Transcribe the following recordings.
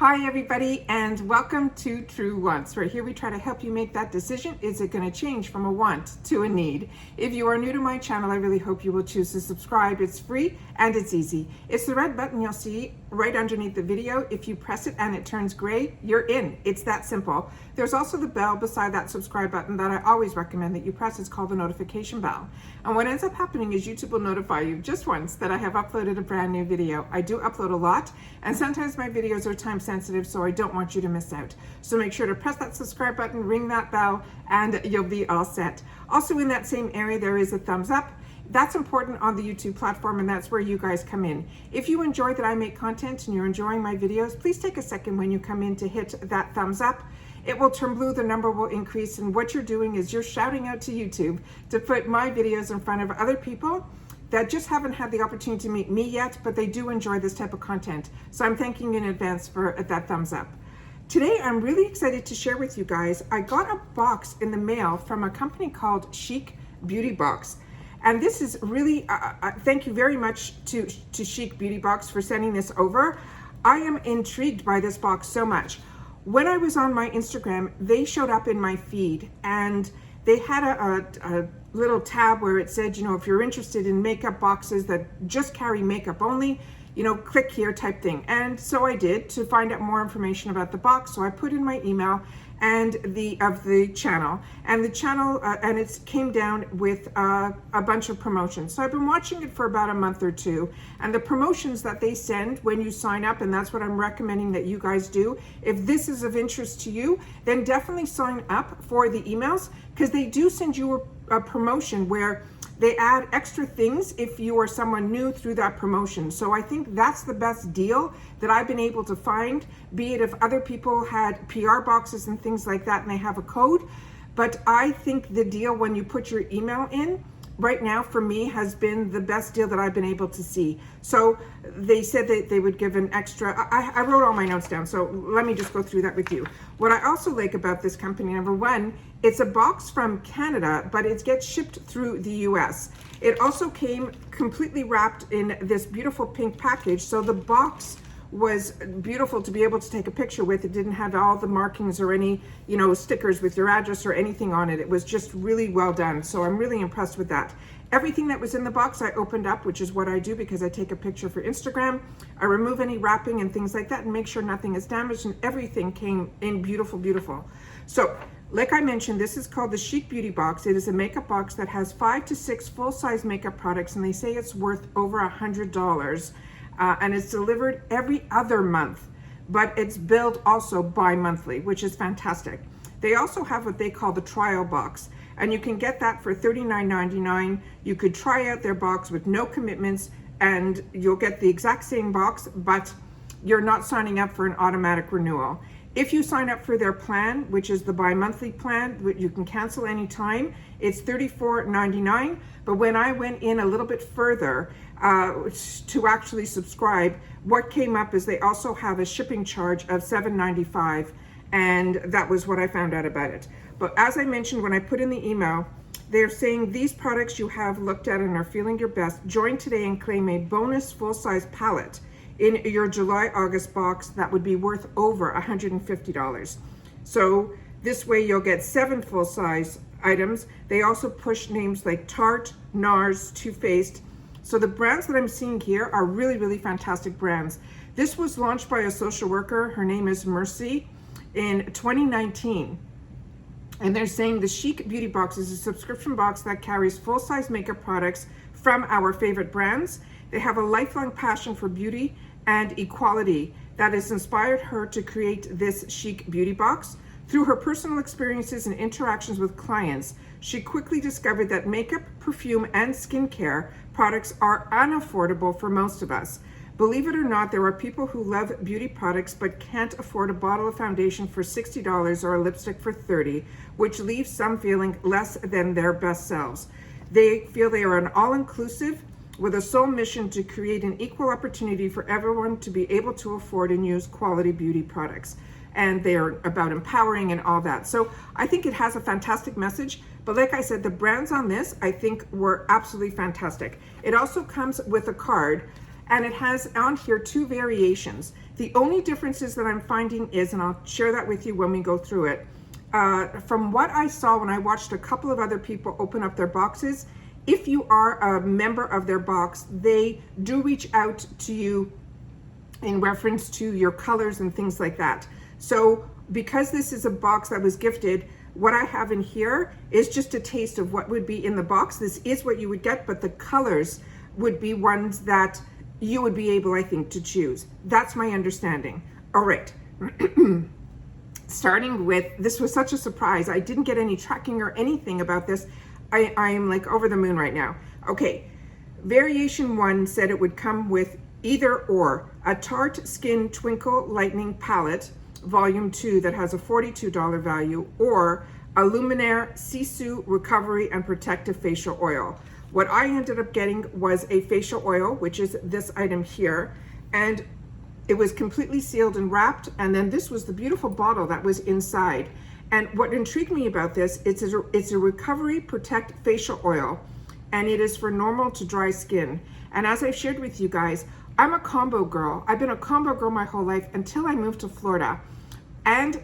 Hi everybody, and welcome to True Wants. Right here we try to help you make that decision. Is it going to change from a want to a need? If you are new to my channel, I really hope you will choose to subscribe. It's free and it's easy. It's the red button you'll see right underneath the video. If you press it and it turns gray, you're in. It's that simple. There's also the bell beside that subscribe button that I always recommend that you press. It's called the notification bell. And what ends up happening is YouTube will notify you just once that I have uploaded a brand new video. I do upload a lot, and sometimes my videos are time sensitive, so I don't want you to miss out. So make sure to press that subscribe button, ring that bell, and you'll be all set. Also in that same area, there is a thumbs up. That's important on the YouTube platform, and that's where you guys come in. If you enjoy that I make content and you're enjoying my videos, please take a second when you come in to hit that thumbs up. It will turn blue, the number will increase, and what you're doing is you're shouting out to YouTube to put my videos in front of other people that just haven't had the opportunity to meet me yet, but they do enjoy this type of content. So I'm thanking you in advance for that thumbs up. Today, I'm really excited to share with you guys, I got a box in the mail from a company called Chic Beauty Box. And this is really, thank you very much to Chic Beauty Box for sending this over. I am intrigued by this box so much. When I was on my Instagram, they showed up in my feed, and they had a little tab where it said, you know, if you're interested in makeup boxes that just carry makeup only, you know, click here type thing. And so I did to find out more information about the box. So I put in my email and the channel, and it came down with a bunch of promotions. So I've been watching it for about a month or two, and the promotions that they send when you sign up, and that's what I'm recommending that you guys do. If this is of interest to you, then definitely sign up for the emails, because they do send you a promotion where they add extra things if you are someone new through that promotion. So I think that's the best deal that I've been able to find, be it if other people had PR boxes and things like that and they have a code. But I think the deal when you put your email in, right now for me has been the best deal that I've been able to see. So they said that they would give an extra, I wrote all my notes down, so let me just go through that with you. What I also like about this company, number one, it's a box from Canada, but it gets shipped through the US. It also came completely wrapped in this beautiful pink package, so the box was beautiful to be able to take a picture with. It didn't have all the markings or any, you know, stickers with your address or anything on it. It was just really well done. So I'm really impressed with that. Everything that was in the box I opened up, which is what I do because I take a picture for Instagram. I remove any wrapping and things like that and make sure nothing is damaged, and everything came in beautiful, beautiful. So like I mentioned, this is called the Chic Beauty Box. It is a makeup box that has 5 to 6 full-size makeup products, and they say it's worth over $100. And it's delivered every other month, but it's billed also bi-monthly, which is fantastic. They also have what they call the trial box, and you can get that for $39.99. You could try out their box with no commitments, and you'll get the exact same box, but you're not signing up for an automatic renewal. If you sign up for their plan, which is the bi-monthly plan, you can cancel anytime, it's $34.99. But when I went in a little bit further to actually subscribe, what came up is they also have a shipping charge of $7.95, and that was what I found out about it. But as I mentioned, when I put in the email, they're saying these products you have looked at and are feeling your best, join today and claim a bonus full-size palette in your July-August box that would be worth over $150. So this way you'll get 7 full-size items. They also push names like Tarte, Nars, Too Faced. So the brands that I'm seeing here are really, really fantastic brands. This was launched by a social worker. Her name is Mercy in 2019. And they're saying the Chic Beauty Box is a subscription box that carries full-size makeup products from our favorite brands. They have a lifelong passion for beauty and equality that has inspired her to create this Chic Beauty Box. Through her personal experiences and interactions with clients, she quickly discovered that makeup, perfume, and skincare products are unaffordable for most of us. Believe it or not, there are people who love beauty products but can't afford a bottle of foundation for $60 or a lipstick for $30, which leaves some feeling less than their best selves. They feel they are an all-inclusive with a sole mission to create an equal opportunity for everyone to be able to afford and use quality beauty products. And they're about empowering and all that. So I think it has a fantastic message. But like I said, the brands on this, I think, were absolutely fantastic. It also comes with a card, and it has on here 2 variations. The only differences that I'm finding is, and I'll share that with you when we go through it, from what I saw when I watched a couple of other people open up their boxes, if you are a member of their box, they do reach out to you in reference to your colors and things like that. So because this is a box that was gifted, what I have in here is just a taste of what would be in the box. This is what you would get, but the colors would be ones that you would be able, I think, to choose. That's my understanding. All right. Starting with, this was such a surprise. I didn't get any tracking or anything about this. I am like over the moon right now. Okay. Variation 1 said it would come with either or a Tarte Skin Twinkle Lightning Palette, Volume 2, that has a $42 value, or a Lumene Sisu Recovery and Protective Facial Oil. What I ended up getting was a facial oil, which is this item here, and it was completely sealed and wrapped, and then this was the beautiful bottle that was inside. And what intrigued me about this, it's a Recovery Protect Facial Oil, and it is for normal to dry skin. And as I've shared with you guys, I'm a combo girl. I've been a combo girl my whole life until I moved to Florida, and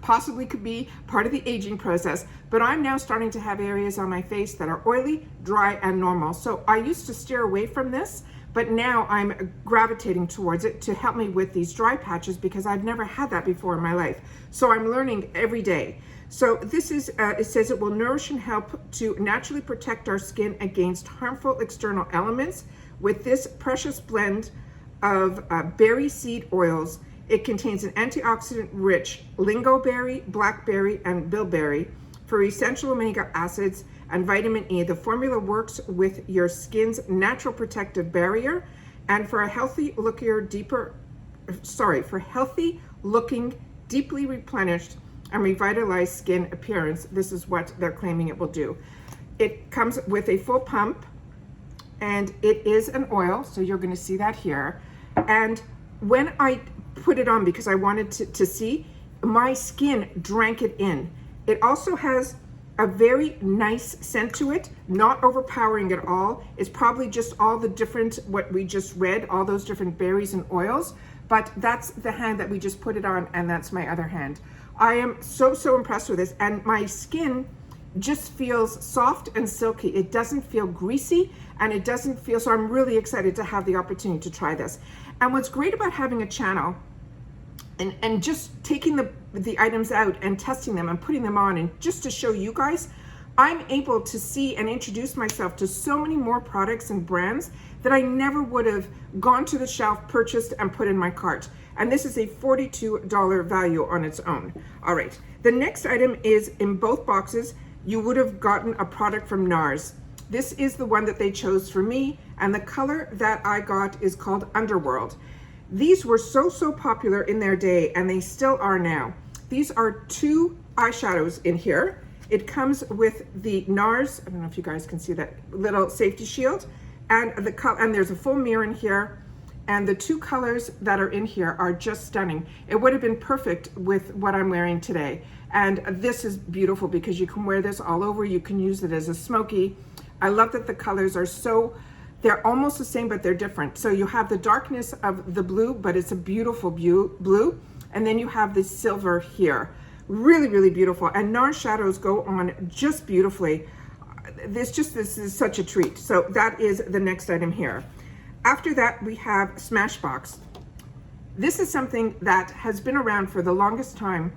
possibly could be part of the aging process, but I'm now starting to have areas on my face that are oily, dry, and normal. So I used to steer away from this, but now I'm gravitating towards it to help me with these dry patches because I've never had that before in my life. So I'm learning every day. So this is, it says it will nourish and help to naturally protect our skin against harmful external elements with this precious blend of berry seed oils. It contains an antioxidant-rich lingoberry, blackberry, and bilberry for essential omega acids and vitamin E. The formula works with your skin's natural protective barrier, and for a healthy looking, deeply replenished and revitalized skin appearance. This is what they're claiming it will do. It comes with a full pump, and it is an oil, so you're going to see that here. And when I put it on, because I wanted to see, my skin drank it in. It also has a very nice scent to it, not overpowering at all. It's probably just all the different, what we just read, all those different berries and oils, but that's the hand that we just put it on, and that's my other hand. I am so impressed with this, and my skin just feels soft and silky. It doesn't feel greasy, and it doesn't feel, so I'm really excited to have the opportunity to try this. And what's great about having a channel and just taking the items out and testing them and putting them on, and just to show you guys, I'm able to see and introduce myself to so many more products and brands that I never would have gone to the shelf, purchased, and put in my cart. And this is a $42 value on its own. All right, the next item is in both boxes. You would have gotten a product from Nars. This is the one that they chose for me, and the color that I got is called Underworld. These were so popular in their day, and they still are now. These are 2 eyeshadows in here. It comes with the Nars, I don't know if you guys can see that little safety shield, and there's a full mirror in here, and the 2 colors that are in here are just stunning. It would have been perfect with what I'm wearing today. And this is beautiful because you can wear this all over. You can use it as a smoky. I love that the colors are they're almost the same, but they're different. So you have the darkness of the blue, but it's a beautiful blue. And then you have the silver here. Really beautiful. And Nars shadows go on just beautifully. This is such a treat. So that is the next item here. After that, we have SmashBox. This is something that has been around for the longest time,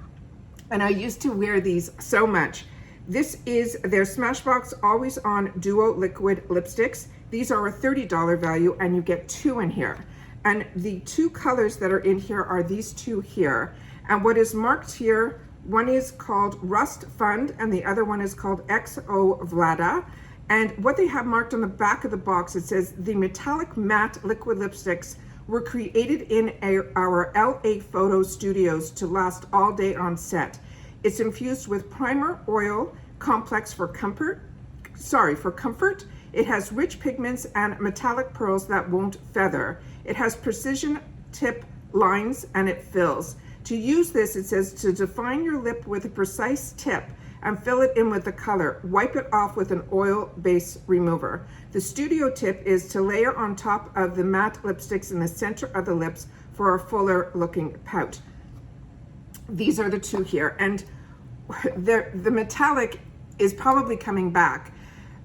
and I used to wear these so much. This is their SmashBox Always On Duo Liquid Lipsticks. These are a $30 value, and you get 2 in here. And the 2 colors that are in here are these 2 here. And what is marked here, one is called Rust Fund, and the other one is called xoVlada. And what they have marked on the back of the box, it says the metallic matte liquid lipsticks were created in our LA photo studios to last all day on set. It's infused with primer oil complex for comfort. It has rich pigments and metallic pearls that won't feather. It has precision tip lines, and it fills. To use this, it says to define your lip with a precise tip and fill it in with the color. Wipe it off with an oil base remover. The studio tip is to layer on top of the matte lipsticks in the center of the lips for a fuller looking pout. These are the two here, and the metallic is probably coming back,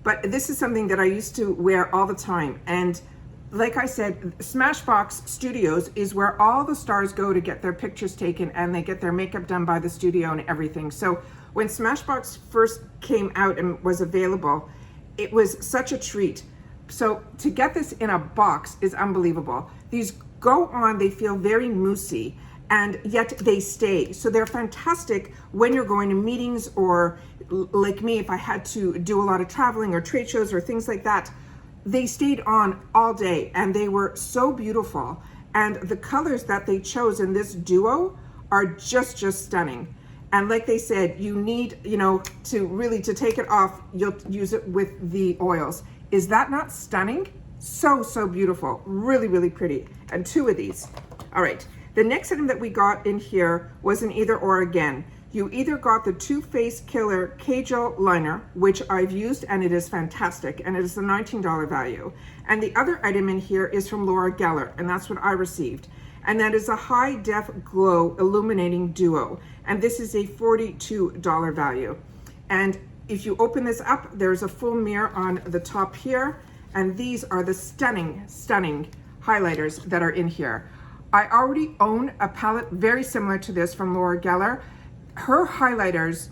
but this is something that I used to wear all the time. And like I said, SmashBox Studios is where all the stars go to get their pictures taken, and they get their makeup done by the studio and everything. So when SmashBox first came out and was available, it was such a treat. So to get this in a box is unbelievable. These go on, they feel very moussey, and yet they stay. So they're fantastic when you're going to meetings, or like me, if I had to do a lot of traveling or trade shows or things like that. They stayed on all day, and they were so beautiful. And the colors that they chose in this duo are just stunning. And like they said, you need, to take it off, you'll use it with the oils. Is that not stunning? So beautiful, really pretty. And two of these. All right, the next item that we got in here was an either or again. You either got the Too Faced Killer Kajal liner, which I've used, and it is fantastic, and it is a $19 value. And the other item in here is from Laura Geller, and that's what I received. And that is a High Def Glow Illuminating Duo, and this is a $42 value. And if you open this up, there's a full mirror on the top here, and these are the stunning highlighters that are in here. I already own a palette very similar to this from Laura Geller. Her highlighters,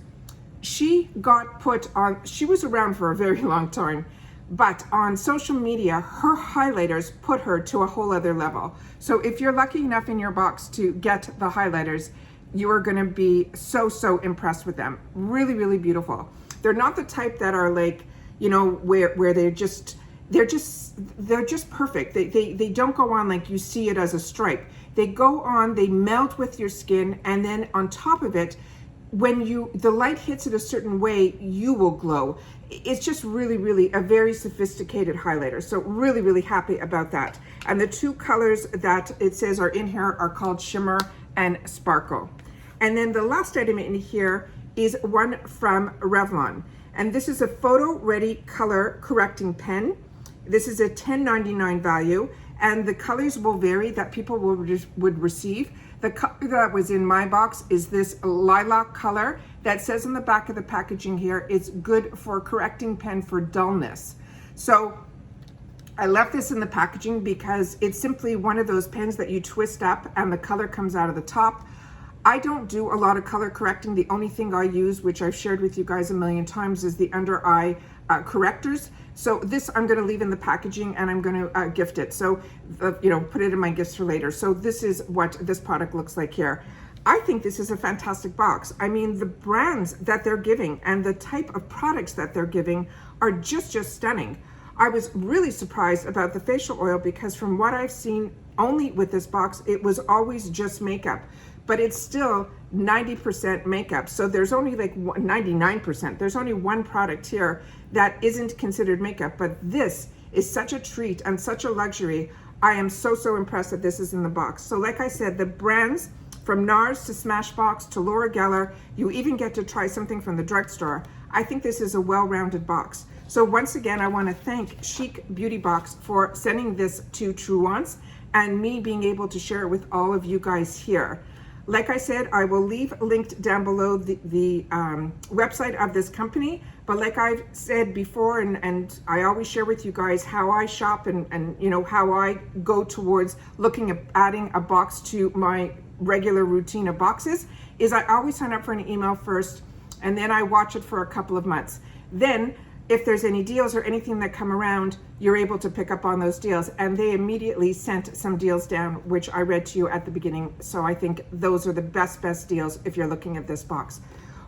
she got put on, she was around for a very long time, but on social media, her highlighters put her to a whole other level. So if you're lucky enough in your box to get the highlighters, you are gonna be so impressed with them. Really beautiful. They're not the type that are like, where they're just perfect. They don't go on like you see it as a stripe. They go on, they melt with your skin, and then on top of it, when the light hits it a certain way, you will glow. It's just really a very sophisticated highlighter. So really happy about that. And the two colors that it says are in here are called Shimmer and Sparkle. And then the last item in here is one from Revlon. And this is a Photoready color correcting pen. This is a $10.99 value, and the colors will vary that people would receive. The color that was in my box is this lilac color that says on the back of the packaging here, it's good for correcting pen for dullness. So I left this in the packaging because it's simply one of those pens that you twist up and the color comes out of the top. I don't do a lot of color correcting. The only thing I use, which I've shared with you guys a million times, is the under eye correctors. So this I'm going to leave in the packaging, and I'm going to gift it. So, put it in my gifts for later. So this is what this product looks like here. I think this is a fantastic box. I mean, the brands that they're giving and the type of products that they're giving are just stunning. I was really surprised about the facial oil because from what I've seen only with this box, it was always just makeup, but it's still 90% makeup. So there's only like 99%. There's only one product here that isn't considered makeup, but this is such a treat and such a luxury. I am so impressed that this is in the box. So like I said, the brands from Nars to SmashBox to Laura Geller, you even get to try something from the Drugstore. I think this is a well-rounded box. So once again, I want to thank Chic Beauty Box for sending this to True Wants and me being able to share it with all of you guys here. Like I said, I will leave linked down below the website of this company. But like I've said before, and I always share with you guys how I shop and how I go towards looking at adding a box to my regular routine of boxes, is I always sign up for an email first, and then I watch it for a couple of months. Then if there's any deals or anything that come around, you're able to pick up on those deals. And they immediately sent some deals down, which I read to you at the beginning. So I think those are the best deals if you're looking at this box.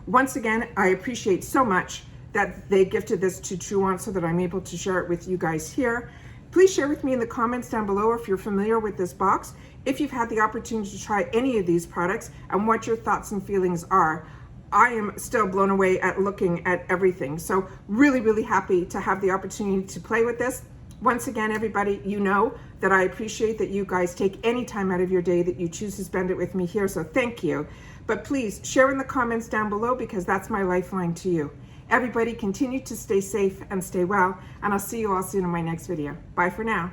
Once again, I appreciate so much that they gifted this to True Wants so that I'm able to share it with you guys here. Please share with me in the comments down below if you're familiar with this box, if you've had the opportunity to try any of these products, and what your thoughts and feelings are. I am still blown away at looking at everything. So really happy to have the opportunity to play with this. Once again, everybody, you know that I appreciate that you guys take any time out of your day that you choose to spend it with me here. So thank you. But please share in the comments down below because that's my lifeline to you. Everybody continue to stay safe and stay well. And I'll see you all soon in my next video. Bye for now.